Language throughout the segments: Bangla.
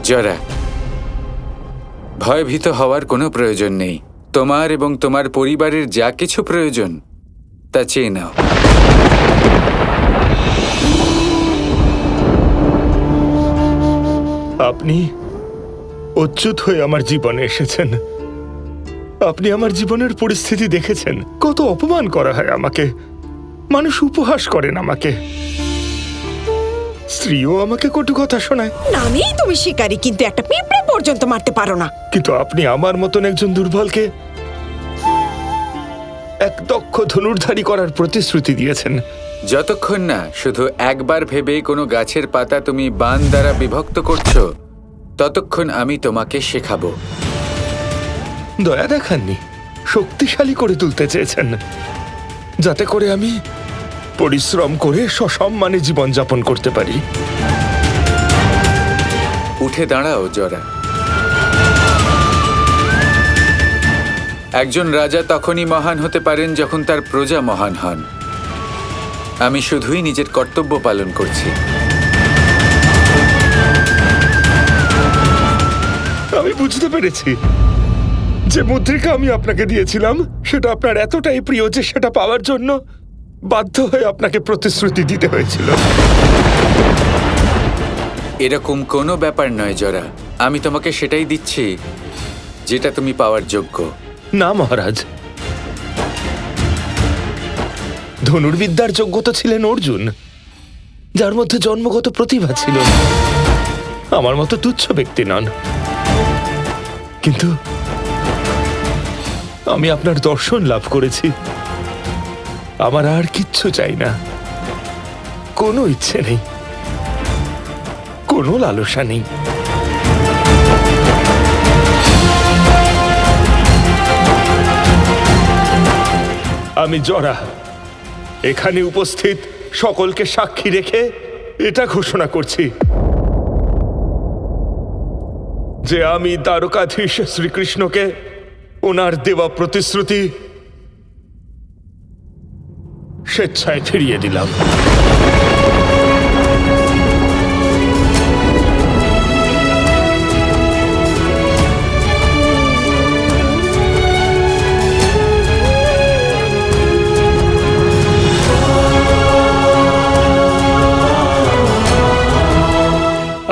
জরা, ভয়ভীত হওয়ার কোনো প্রয়োজন নেই। তোমার এবং তোমার পরিবারের যা কিছু প্রয়োজন তা চেয়ে নাও। আপনি অচ্যুত হয়ে আমার জীবনে এসেছেন। আপনি আমার জীবনের পরিস্থিতি দেখেছেন, কত অপমান করা হয় আমাকে, মানুষ উপহাস করেন আমাকে, স্ত্রীও আমাকে কটু কথা শোনায়। নামেই তুমি শিকারী, কিন্তু একটা পিঁপড়ে পর্যন্ত মারতে পারো না। কিন্তু আপনি আমার মতন একজন দুর্বলকে এক দক্ষ ধনুর্ধারী করার প্রতিশ্রুতি দিয়েছেন। যতক্ষণ না শুধু একবার ভেবে কোনো গাছের পাতা তুমি বান দ্বারা বিভক্ত করছো, ততক্ষণ আমি তোমাকে শেখাবো। দয়া দেখাননি, শক্তিশালী করে তুলতে চেয়েছেন, যাতে করে আমি পরিশ্রম করে সসম্মানে জীবনযাপন করতে পারি। উঠে দাঁড়াও জরা। একজন রাজা তখনই মহান হতে পারেন যখন তার প্রজা মহান হন। আমি শুধুই নিজের কর্তব্য পালন করছি। আমি বুঝতে পেরেছি যে মুদ্রিকা আমি আপনাকে দিয়েছিলাম সেটা আপনার এতটাই প্রিয় যে সেটা পাওয়ার জন্য বাধ্য হয়ে আপনাকে প্রতিশ্রুতি দিতে হয়েছিল। এরকম কোনো ব্যাপার নয় জরা, আমি তোমাকে সেটাই দিচ্ছি যেটা তুমি পাওয়ার যোগ্য। না মহারাজ, ধনুর্বিদ্যার যোগ্যতা ছিলেন অর্জুন, যার মধ্যে জন্মগত প্রতিভা ছিল। আমার মতো তুচ্ছ ব্যক্তি নন। কিন্তু আমি আপনার দর্শন লাভ করেছি। আমার আর কিচ্ছু চাই না, কোনো ইচ্ছে নেই, কোনো লালসা নেই। আমি জরা এখানে উপস্থিত সকলকে সাক্ষী রেখে এটা ঘোষণা করছি যে আমি দ্বারকাধীশ শ্রীকৃষ্ণকে ওনার দেওয়া প্রতিশ্রুতি স্বেচ্ছায় ফিরিয়ে দিলাম।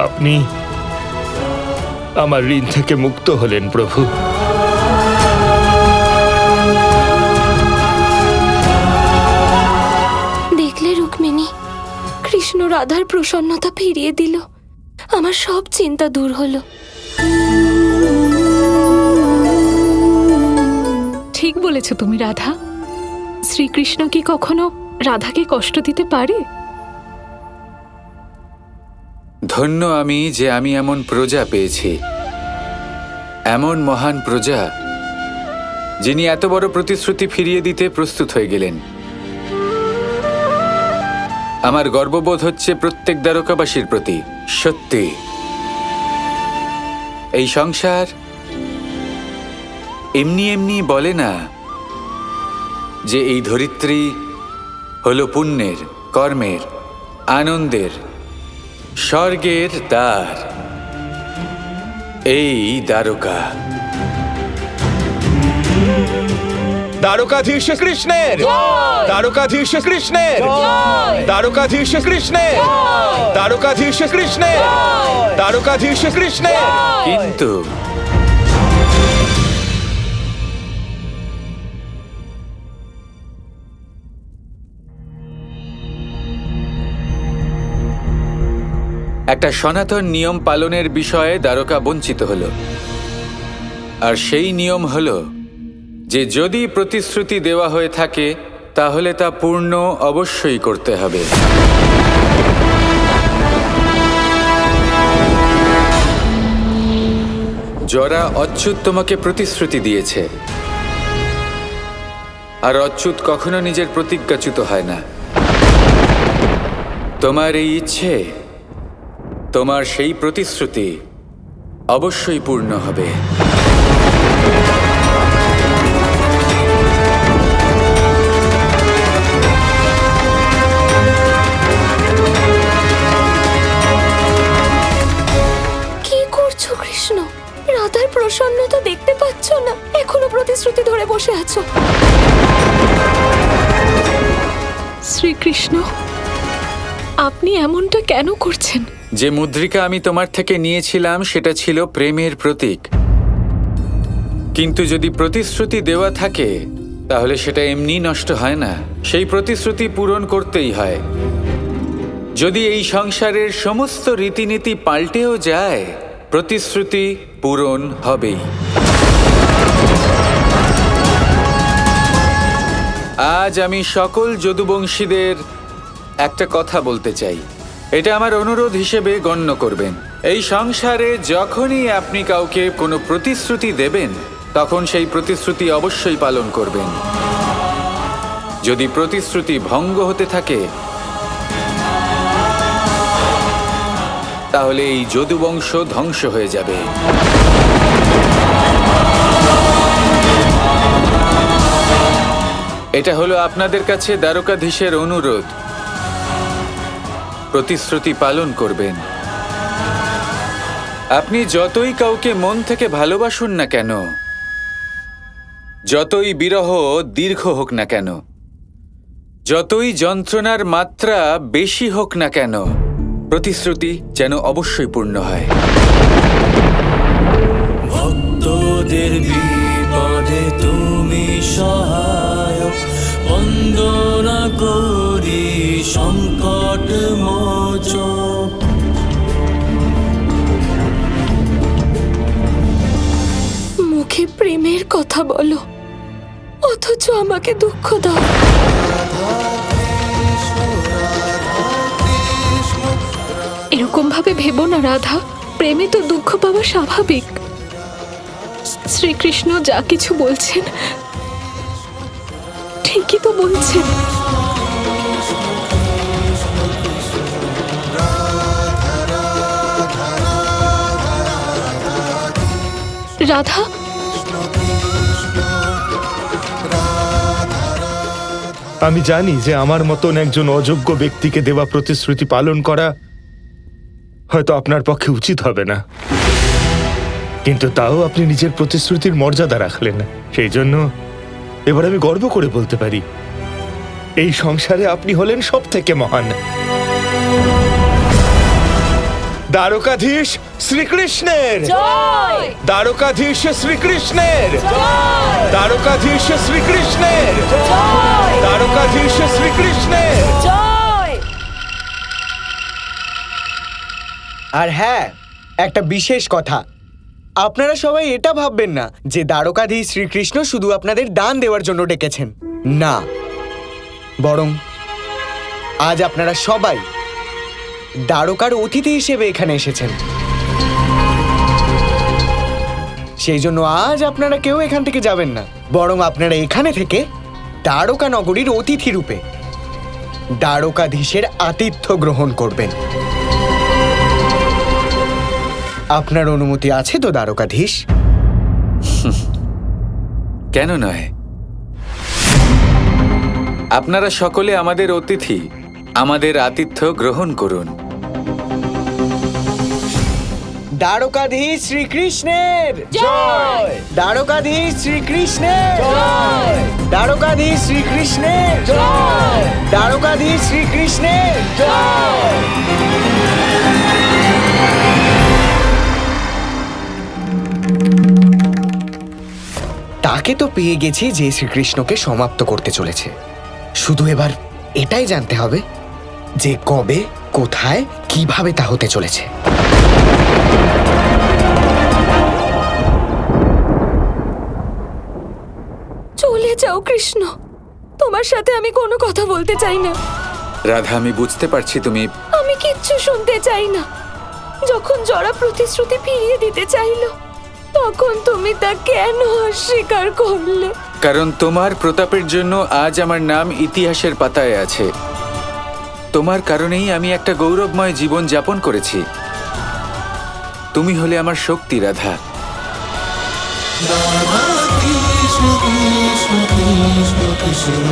আপনি আমার ঋণ থেকে মুক্ত হলেন প্রভু। দেখলে রুক্মিণী, কৃষ্ণ রাধার প্রসন্নতা ফিরিয়ে দিল। আমার সব চিন্তা দূর হলো। ঠিক বলেছ তুমি রাধা। শ্রীকৃষ্ণ কি কখনো রাধাকে কষ্ট দিতে পারে? ধন্য আমি যে আমি এমন প্রজা পেয়েছি, এমন মহান প্রজা যিনি এত বড় প্রতিশ্রুতি ফিরিয়ে দিতে প্রস্তুত হয়ে গেলেন। আমার গর্ববোধ হচ্ছে প্রত্যেক দ্বারকাবাসীর প্রতি। সত্যি এই সংসার এমনি এমনি বলে না যে এই ধরিত্রী হলো পুণ্যের, কর্মের, আনন্দের, স্বর্গের দ্বার। এই দ্বারকা। দ্বারকাধীশ কৃষ্ণের, দ্বারকাধীশ কৃষ্ণের, দ্বারকাধীশ কৃষ্ণের, দ্বারকাধীশ কৃষ্ণের, দ্বারকাধীশ কৃষ্ণের। কিন্তু একটা সনাতন নিয়ম পালনের বিষয়ে দ্বারকা বঞ্চিত হল। আর সেই নিয়ম হল যে যদি প্রতিশ্রুতি দেওয়া হয়ে থাকে তাহলে তা পূর্ণ অবশ্যই করতে হবে। জরা, অচ্যুত তোমাকে প্রতিশ্রুতি দিয়েছে, আর অচ্যুত কখনো নিজের প্রতিজ্ঞাচ্যুত হয় না। তোমার এই ইচ্ছে, তোমার সেই প্রতিশ্রুতি অবশ্যই পূর্ণ হবে। কি শ্রীকৃষ্ণ, রাধার প্রসন্নতা দেখতে পাচ্ছ না? এখনো প্রতিশ্রুতি ধরে বসে আছো। শ্রীকৃষ্ণ, আপনি এমনটা কেন করছেন? যে মুদ্রিকা আমি তোমার থেকে নিয়েছিলাম সেটা ছিল প্রেমের প্রতীক। কিন্তু যদি প্রতিশ্রুতি দেওয়া থাকে তাহলে সেটা এমনি নষ্ট হয় না, সেই প্রতিশ্রুতি পূরণ করতেই হয়। যদি এই সংসারের সমস্ত রীতিনীতি পাল্টেও যায়, প্রতিশ্রুতি পূরণ হবেই। আজ আমি সকল যদুবংশীদের একটা কথা বলতে চাই, এটা আমার অনুরোধ হিসেবে গণ্য করবেন। এই সংসারে যখনই আপনি কাউকে কোনো প্রতিশ্রুতি দেবেন, তখন সেই প্রতিশ্রুতি অবশ্যই পালন করবেন। যদি প্রতিশ্রুতি ভঙ্গ হতে থাকে, তাহলে এই যদুবংশ ধ্বংস হয়ে যাবে। এটা হলো আপনাদের কাছে দ্বারকাধীশের অনুরোধ। প্রতিশ্রুতি পালন করবেন। আপনি যতই কাউকে মন থেকে ভালোবাসুন না কেন, যতই বিরহ দীর্ঘ হোক না কেন, যতই যন্ত্রণার মাত্রা বেশি হোক না কেন, প্রতিশ্রুতি যেন অবশ্যই পূর্ণ হয়। ভক্তদের বিপদে তুমি সহায়ক, বন্দনা করি সংকট মোচক। মুখে প্রেমের কথা বলো, অথচ আমাকে দুঃখ দাও। এরকম ভাবে ভেবো না রাধা, প্রেমে তো দুঃখ পাওয়া স্বাভাবিক। শ্রীকৃষ্ণ যা কিছু বলছেন ঠিকই তো বলছেন। রাধা, আমি জানি যে আমার মতন একজন অযোগ্য ব্যক্তিকে দেওয়া প্রতিশ্রুতি পালন করা হয়তো আপনার পক্ষে উচিত হবে না, কিন্তু তাও আপনি নিজের প্রতিশ্রুতির মর্যাদা রাখলেন। সেই জন্য এবার আমি গর্ব করে বলতে পারি, এই সংসারে আপনি হলেন সব থেকে মহান। দ্বারকাধীশ শ্রীকৃষ্ণের জয়! দ্বারকাধীশ শ্রীকৃষ্ণের জয়! দ্বারকাধীশ শ্রীকৃষ্ণের জয়! দ্বারকাধীশ শ্রীকৃষ্ণের জয়! আর হ্যাঁ, একটা বিশেষ কথা, আপনারা সবাই এটা ভাববেন না যে দ্বারকাধীশ শ্রীকৃষ্ণ শুধু আপনাদের দান দেওয়ার জন্য ডেকেছেন। না, বরং আজ আপনারা সবাই দ্বারকার অতিথি হিসেবে এখানে এসেছেন। সেই জন্য আজ আপনারা কেউ এখান থেকে যাবেন না, বরং আপনারা এখানে থেকে দ্বারকা নগরীর অতিথি রূপে দ্বারকাধীশের আতিথ্য গ্রহণ করবেন। আপনার অনুমতি আছে তো দ্বারকাধীশ? কেন নয়? আপনারা সকলে আমাদের অতিথি, আমাদের আতিথ্য গ্রহণ করুন। দ্বারকাধীশ শ্রীকৃষ্ণের জয়! দ্বারকাধীশ শ্রীকৃষ্ণের জয়! দ্বারকাধীশ শ্রীকৃষ্ণের জয়! দ্বারকাধীশ শ্রীকৃষ্ণের জয়! তাকে তো পেয়ে গেছি যে শ্রীকৃষ্ণকে সমাপ্ত করতে চলেছে। শুধু এবার এটাই জানতে হবে যে কবে, কোথায়, কিভাবে তা হতে চলেছে। চলে যাও কৃষ্ণ, তোমার সাথে আমি কোনো কথা বলতে চাই না। রাধা, আমি বুঝতে পারছি তুমি আমি কিচ্ছু শুনতে চাই না। যখন জরা প্রতিশ্রুতি ফিরিয়ে দিতে চাইলো, তখন তুমি তা কেন অস্বীকার করলে? কারণ তোমার প্রতাপের জন্য আজ আমার নাম ইতিহাসের পাতায় আছে। তোমার কারণেই আমি একটা গৌরবময় জীবন যাপন করেছি। তুমি হলে আমার শক্তি, রাধা। কৃষ্ণ কৃষ্ণ কৃষ্ণ কৃষ্ণ কৃষ্ণ